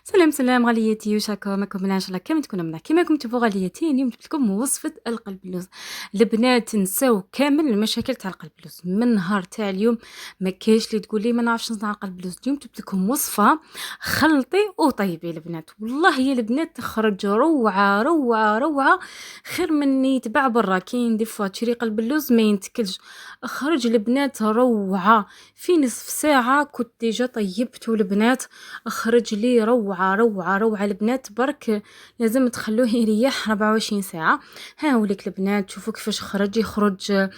سلام سلام غالياتي، واش راكم ان شاء الله كامل تكونوا منا كيما راكم تشوفوا غالياتي. اليوم جبت لكم وصفه القلب اللوز. البنات نساو كامل المشاكل تاع القلب اللوز من نهار تاع اليوم. ما كاينش اللي تقول لي ما نعرفش نصنع القلب اللوز. اليوم جبت لكم وصفه خلطي وطيبي البنات، والله يا البنات تخرج روعه روعه روعه، خير من يتباع برا. كاين دي فوا تشري قلب اللوز ما ينتكلش، خرج البنات روعه في نصف ساعه كنت ديجا طيبته البنات، خرج لي روعة روعة روعة البنات. برك لازم تخلوه يريح 24 ساعة. ها وليك البنات شوفوا كيفاش خرج، يخرج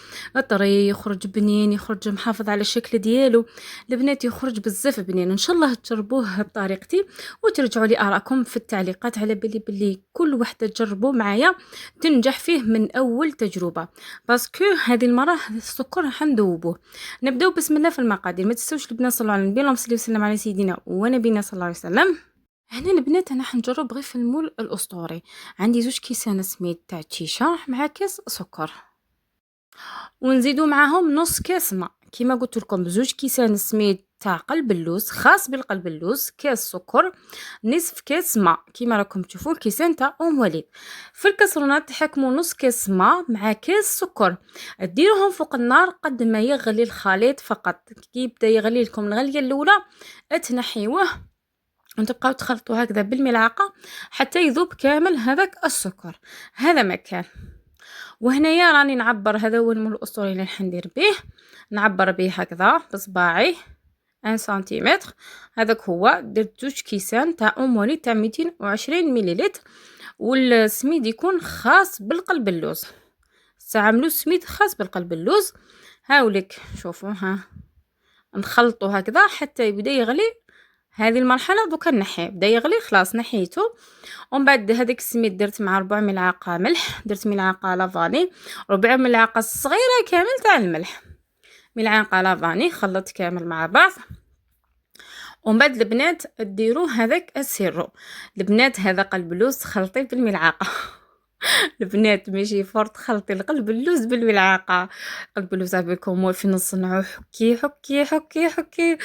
طري، يخرج بنين، يخرج محافظ على الشكل ديالو البنات، يخرج بزاف بنين. ان شاء الله تجربوه بطريقتي وترجعوا لي آراءكم في التعليقات، على بالي كل وحدة تجربوا معايا تنجح فيه من اول تجربة. باسكو هذه المرة السكر حندوبوه. نبداو بسم الله في المقادير. ما تنسوش البنات صلوا على النبي، اللهم صل وسلم على سيدنا ونبينا صلى الله عليه وسلم. هنا البنات انا حنجرب غير في المول الاسطوري. عندي زوج كيسان سميد تاع التيشا مع كاس سكر، ونزيدو معاهم نص كاس ماء. كيما قلت لكم زوج كيسان سميد تاع قلب اللوز خاص بالقلب اللوز، كاس سكر، نصف كاس ماء. كيما راكم تشوفوا كيسان تاع وليد. في الكسرونه تحكموا نص كاس ماء مع كاس سكر، ديروهم فوق النار قد ما يغلي الخليط فقط. كي يبدا يغلي لكم الغليه الاولى تنحيوه وتبقاو تخلطوا هكذا بالملعقه حتى يذوب كامل هذاك السكر. هذا مكان. وهنايا راني نعبر، هذا هو المول الاسطوري اللي حندير به، نعبر به هكذا بصباعي 1 سنتيمتر. هذاك هو درت زوج كيسان تاع اموني تاع 220 مليلتر، والسميد يكون خاص بالقلب اللوز. استعملوا سميد خاص بالقلب اللوز. هاوليك شوفوا، ها نخلطوا هكذا حتى يبدا يغلي. هذه المرحله دوكا نحيه، بدا يغلي خلاص نحيته. ومن بعد هذاك السميد درت مع 4 ملعقه ملح، درت ملعقه لافاني، ربع ملعقه صغيره كامل تاع الملح، ملعقه لافاني، خلطت كامل مع بعض. ومن بعد البنات ديروا هذاك السيرو. البنات هذا قلب لوز خلطيه بالملعقه البنات ماشي فرط، خلطي القلب اللوز بالملعقه. قلب اللوز عبالكم في نصنعو حكي حكي حكي حكي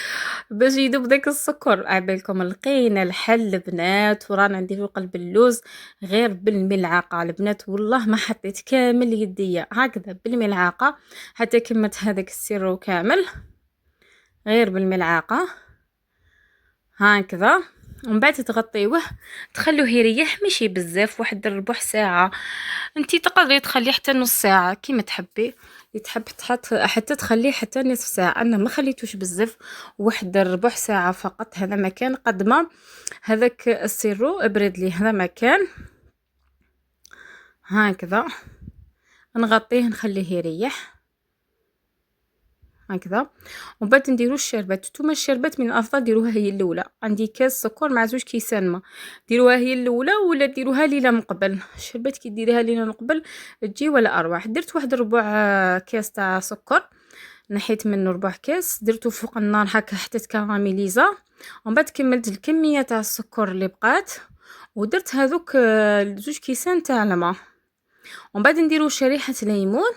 باش يذوب داك السكر. عبالكم لقينا الحل البنات، ورانا نديرو قلب اللوز غير بالملعقه البنات. والله ما حطيت كامل يديا هكذا بالملعقه حتى كملت هذاك السيرو كامل غير بالملعقه هكذا. ومن بعد تغطيوه تخلوه يريح، ماشي بزاف، واحد ربع ساعه. انتي تقدري تخليه حتى نص ساعه كيما تحبي، تحب تحط حتى تخليه حتى نصف ساعه. انا ما خليتوش بزاف، واحد ربع ساعه فقط. هذا مكان قد ما هذاك السيرو ابرد لي. هذا مكان هكذا نغطيه نخليه يريح هكذا. ومن بعد نديرو الشربات. نتوما الشربات من الافضل ديروها هي الاولى. عندي كاس سكر مع زوج كيسان ما، ديروها هي الاولى ولا ديروها ليله من قبل. الشربات كي ديريها ليله من قبل تجي ولا اروح. درت واحد ربع كاس تاع سكر، نحيت منه ربع كاس، درته فوق النار هكا حتى تكراميليزا. ومن بعد كملت الكميه تاع السكر اللي بقات، ودرت هذوك زوج كيسان تاع الماء. ومن بعد نديرو شريحه ليمون.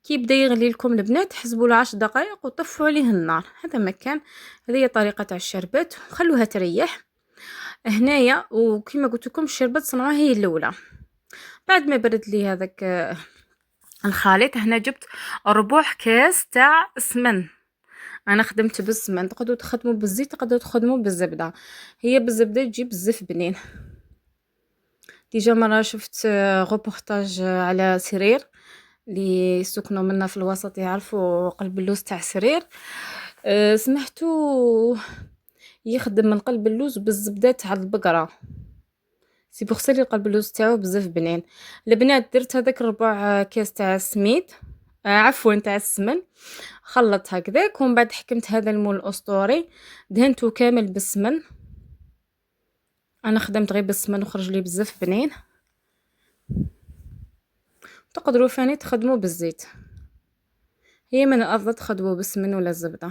كي يبدا يغلي لكم البنات حسبوا له 10 دقائق وطفوا عليه النار. هذا مكان. هذه هي طريقه تاع الشربات، خلوها تريح هنايا. وكما قلت لكم الشربات صنعوها هي الاولى. بعد ما برد لي هذاك الخليط، هنا جبت ربع كاس تاع سمن. انا خدمت بالسمن، تقدروا تخدموا بالزيت، تقدروا تخدموا بالزبده. هي بالزبده تجيب بزاف بنين. ديجا مره شفت روبورتاج على سرير اللي يسكنوا منا في الوسط يعرفوا قلب اللوز تاع سرير. سمحتو يخدم القلب اللوز بالزبده تاع البقره. سي بوغ سالي القلب اللوز تاعو بزاف بنين. البنات درت هذاك ربع كاس تاع السميد، عفوا تاع السمن، خلطت هكذاك. ومن بعد حكمت هذا المول الاسطوري دهنته كامل بالسمن. انا خدمت غير بالسمن وخرج لي بزاف بنين. تقدروا ثاني تخدموا بالزيت، هي من الافضل تخدموا بالسمن ولا الزبده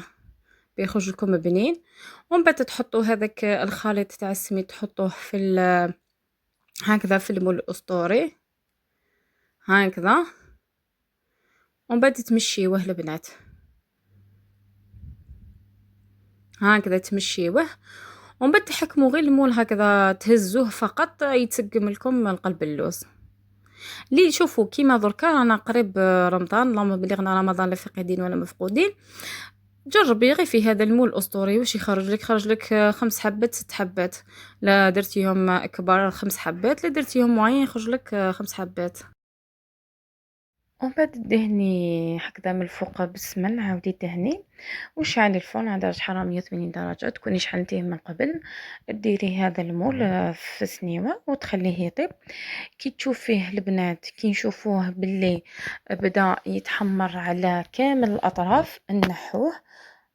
بيخرج لكم بنين. ومن بعد تحطوا هذاك الخليط تاع السميد تحطوه في هكذا في المول الاسطوري هكذا. ومن بعد تمشيوه البنات هكذا تمشيوه. ومن بعد تحكموا غير المول هكذا، تهزوه فقط يتسقم لكم القلب اللوز. لي شوفوا كيما دركا رانا قريب رمضان، اللهم بلغنا رمضان لا فاقدين ولا مفقودين. جربي غير في هذا المول الاسطوري واش خرج لك 5 حبات 6 حبات، لا درتيهم كبار 5 حبات، لا درتيهم معين يخرج لك 5 حبات. ومن بعد دهني هكذا من الفوق بالسمن، عاودي دهني وشعلي الفرن على درجة حرارة 180 درجة، تكوني شحنتيه من قبل. ديري هذا المول في سنيوة وتخليه يطيب. كي تشوفيه البنات، كي نشوفوه باللي بدا يتحمر على كامل الاطراف نحوه.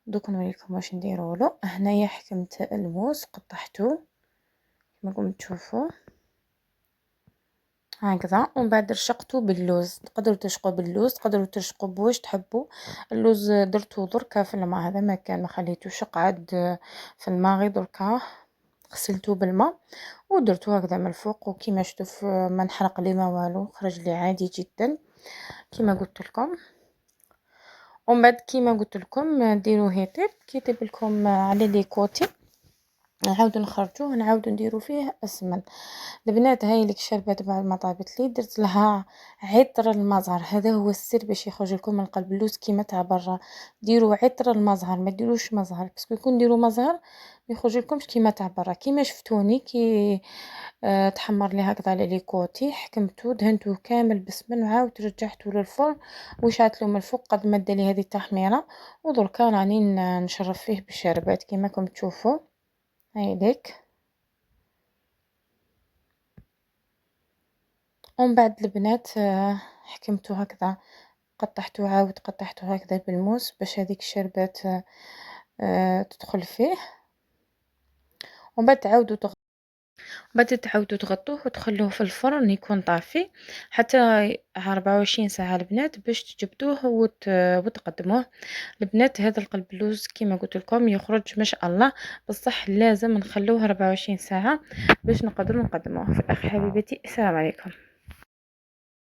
دوك نوريكم واش نديرولو. هنايا حكمت الموس قطعته كما راكم تشوفوا هكذا، ومن بعد رشقته باللوز. تقدروا ترشقوا باللوز، تقدروا ترشقوا بواش تحبوا. اللوز درتو دركا في الماء، هذا ما كان ما خليتوش قعد في الماء، غير دركا غسلته بالماء ودرتو هكذا من الفوق. وكيما شفتوا ما نحرق لي ما والو، خرج لي عادي جدا كيما قلت لكم. ومن بعد كيما قلت لكم ديروه يطيب، كي يطيب لكم على لي كوتي نعاودو نخرجوه، نعاودو نديرو فيه السمن. البنات هاي اللي شربت بعد ما طابت لي درت لها عطر المزهر، هذا هو السر باش يخرج لكم من قلب اللوز كيما تاع برا. ديروا عطر المزهر، ما ديروش مزهر، باسكو يكون ديروا مزهر ما يخرج لكمش كيما تاع برا. كيما شفتوني كي تحمر لي هكذا على لي كوتي، حكمته دهنته كامل بسمن وعاود رجعته للفرن وشعلت له من الفوق قد ما دالي هذه التحميره. ودركا راني نشرب فيه بالشربات كيما راكم تشوفوا هيديك. ومن بعد البنات حكمته هكذا، قطعته عاود قطعته هكذا بالموس باش هذيك الشربات تدخل فيه. ومن بعد تعاودوا تغطوه وتخلوه في الفرن يكون طافي حتى 24 ساعة البنات باش تجبدوه وتقدموه. البنات هذا القلب اللوز كيما قلت لكم يخرج ما شاء الله، بصح لازم نخلوه 24 ساعة باش نقدروا نقدموه. في الاخر حبيبتي السلام عليكم.